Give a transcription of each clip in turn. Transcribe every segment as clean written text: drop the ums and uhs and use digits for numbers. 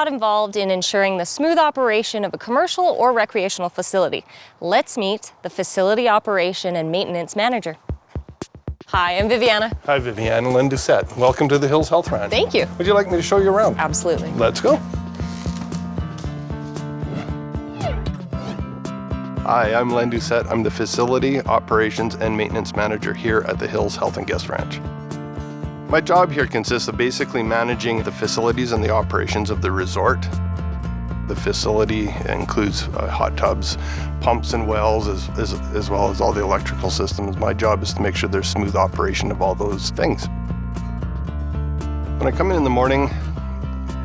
lot involved in ensuring the smooth operation of a commercial or recreational facility. Let's meet the Facility Operation and Maintenance Manager. Hi, I'm Viviana. Hi, Viviana. Len Doucette. Welcome to the Hills Health Ranch. Thank you. Would you like me to show you around? Absolutely. Let's go. Hi, I'm Len Doucette. I'm the Facility Operations and Maintenance Manager here at the Hills Health and Guest Ranch. My job here consists of basically managing the facilities and the operations of the resort. The facility includes hot tubs, pumps and wells, as well as all the electrical systems. My job is to make sure there's smooth operation of all those things. When I come in the morning,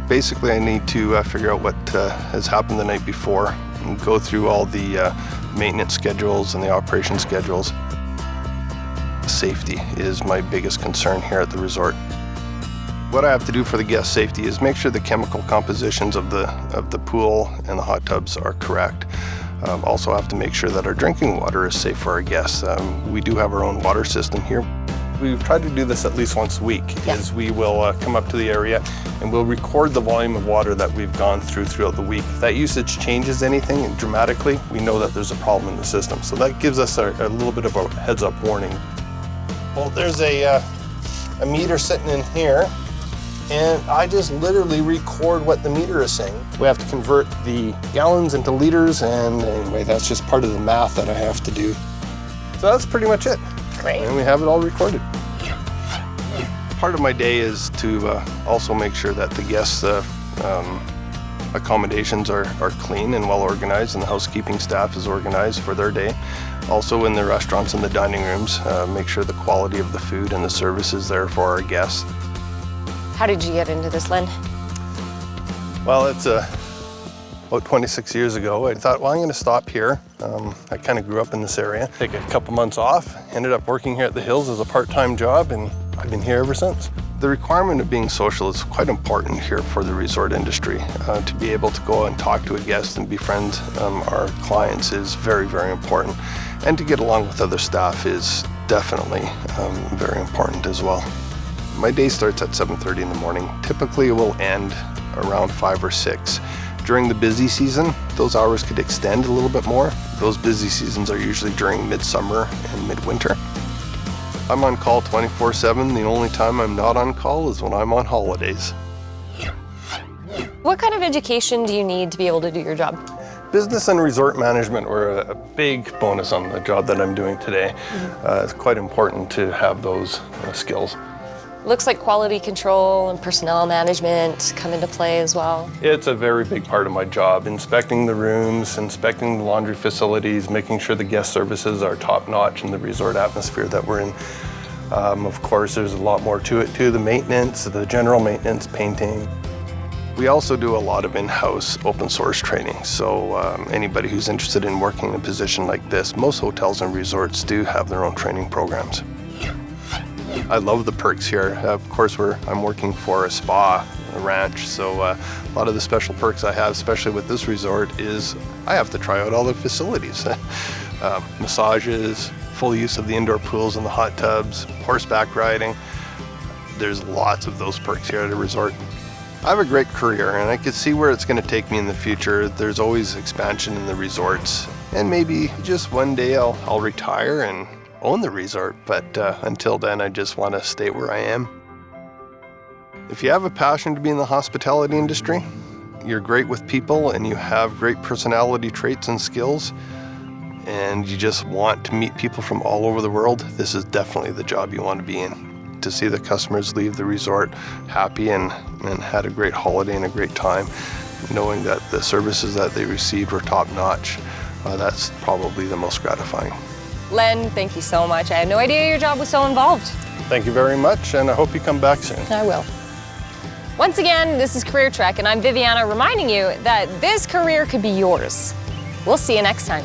basically I need to figure out what has happened the night before and go through all the maintenance schedules and the operation schedules. Safety is my biggest concern here at the resort. What I have to do for the guest safety is make sure the chemical compositions of the pool and the hot tubs are correct. Also have to make sure that our drinking water is safe for our guests. We do have our own water system here. We've tried to do this at least once a week. Is we will come up to the area and we'll record the volume of water that we've gone throughout the week. If that usage changes anything dramatically, we know that there's a problem in the system. So that gives us a little bit of a heads up warning. Well, there's a meter sitting in here, and I just literally record what the meter is saying. We have to convert the gallons into liters, and anyway, that's just part of the math that I have to do. So that's pretty much it. Great. And we have it all recorded. Part of my day is to also make sure that the guests' accommodations are clean and well organized, and the housekeeping staff is organized for their day. Also in the restaurants and the dining rooms, make sure the quality of the food and the service is there for our guests. How did you get into this, Len? Well, it's about 26 years ago. I thought, well, I'm going to stop here. I kind of grew up in this area. Take a couple months off, ended up working here at the Hills as a part-time job, and I've been here ever since. The requirement of being social is quite important here for the resort industry. To be able to go and talk to a guest and befriend our clients is very, very important. And to get along with other staff is definitely very important as well. My day starts at 7:30 in the morning. Typically it will end around 5 or 6. During the busy season, those hours could extend a little bit more. Those busy seasons are usually during midsummer and midwinter. I'm on call 24/7. The only time I'm not on call is when I'm on holidays. What kind of education do you need to be able to do your job? Business and resort management were a big bonus on the job that I'm doing today. It's quite important to have those skills. Looks like quality control and personnel management come into play as well. It's a very big part of my job, inspecting the rooms, inspecting the laundry facilities, making sure the guest services are top-notch in the resort atmosphere that we're in. Of course, there's a lot more to it too, the maintenance, the general maintenance, painting. We also do a lot of in-house open source training, so anybody who's interested in working in a position like this, most hotels and resorts do have their own training programs. I love the perks here. Of course, I'm working for a spa, a ranch, so a lot of the special perks I have, especially with this resort, is I have to try out all the facilities. Massages, full use of the indoor pools and the hot tubs, horseback riding. There's lots of those perks here at a resort. I have a great career and I could see where it's going to take me in the future. There's always expansion in the resorts, and maybe just one day I'll retire and own the resort, but until then I just want to stay where I am. If you have a passion to be in the hospitality industry, you're great with people and you have great personality traits and skills, and you just want to meet people from all over the world, this is definitely the job you want to be in. To see the customers leave the resort happy and had a great holiday and a great time, knowing that the services that they received were top-notch, that's probably the most gratifying. Len, thank you so much. I had no idea your job was so involved. Thank you very much, and I hope you come back soon. I will. Once again, this is Career Trek, and I'm Viviana reminding you that this career could be yours. We'll see you next time.